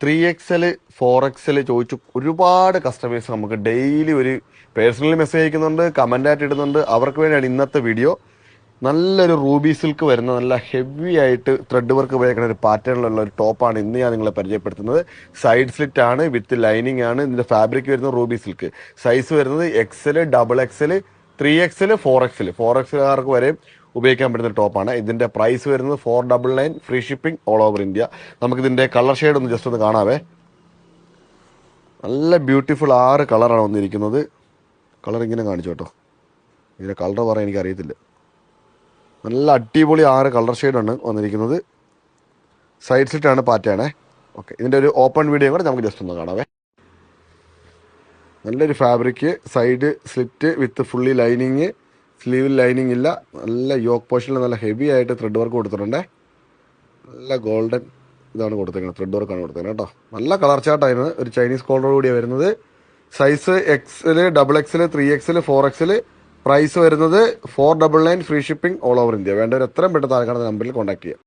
3XL 4XL ചോദിച്ചു ഒരുപാട് customers നമുക്ക് ഡെയിലി ഒരു പേഴ്സണലി മെസ്സേജ് അയക്കുന്നുണ്ട്, കമന്റ് ആയിട്ട് ഇടുന്നുണ്ട്. അവർക്ക് വേണ്ടിയാണ് ഇന്നത്തെ വീഡിയോ. നല്ലൊരു റൂബി സിൽക്ക് വരുന്ന നല്ല ഹെവി ആയിട്ട് ത്രെഡ് വർക്ക് ഉപയോഗിക്കുന്ന ഒരു പാറ്റേണിലുള്ള ഒരു ടോപ്പാണ് ഇന്ന് ഞാൻ നിങ്ങളെ പരിചയപ്പെടുത്തുന്നത്. സൈഡ് സ്ലിറ്റ് ആണ്, വിത്ത് ലൈനിങ് ആണ്. ഇതിന്റെ ഫാബ്രിക് വരുന്നത് റൂബി സിൽക്ക്. സൈസ് വരുന്നത് XL, XXL, 3XL, 4XL. 4XLകാർക്ക് വരെ ഉപയോഗിക്കാൻ പറ്റുന്ന ടോപ്പാണ്. ഇതിന്റെ പ്രൈസ് വരുന്നത് 499, free shipping all over India. നമുക്ക് ഇതിന്റെ കളർ ഷെയ്ഡ് ഒന്ന് ജസ്റ്റ് ഒന്ന് കാണാവേ. നല്ല ബ്യൂട്ടിഫുൾ 6 കളറാണ് വന്നിരിക്കുന്നത്. കളർ ഇങ്ങനെ കാണിച്ചു കേട്ടോ, ഇതിന്റെ കളർ പറയാൻ എനിക്ക് അറിയത്തില്ല. നല്ല അടിപൊളി 6 കളർ ഷെയ്ഡാണ് വന്നിരിക്കുന്നത്. സൈഡ് സ്ലിറ്റ് ആണ് പാറ്റേണേ. ഓക്കെ, ഇതിന്റെ ഒരു ഓപ്പൺ വീഡിയോ കൂടെ നമുക്ക് ജസ്റ്റ് ഒന്ന് കാണാവേ. നല്ലൊരു ഫാബ്രിക്, സൈഡ് സ്ലിറ്റ് വിത്ത് ഫുള്ളി ലൈനിങ്, സ്ലീവിൽ ലൈനിങ് ഇല്ല. നല്ല യോക്ക് പോർഷനിൽ നല്ല ഹെവി ആയിട്ട് ത്രെഡ് വർക്ക് കൊടുത്തിട്ടുണ്ട്. നല്ല ഗോൾഡൻ ഇതാണ് കൊടുത്തേക്കുന്നത്, ത്രെഡ് വർക്കാണ് കൊടുത്തേക്കുന്നത് കേട്ടോ. നല്ല കളർ ചാർട്ടായിരുന്നു. ഒരു ചൈനീസ് കോളർ കൂടിയാണ് വരുന്നത്. Size XL, XXL, 3XL, 4XL. Price വരുന്നത് 499, free shipping all over India. വേണ്ടവർ എത്രയും പെട്ടെന്ന് താഴെ കാണുന്ന നമ്പറിൽ കോൺടാക്ട് ചെയ്യാം.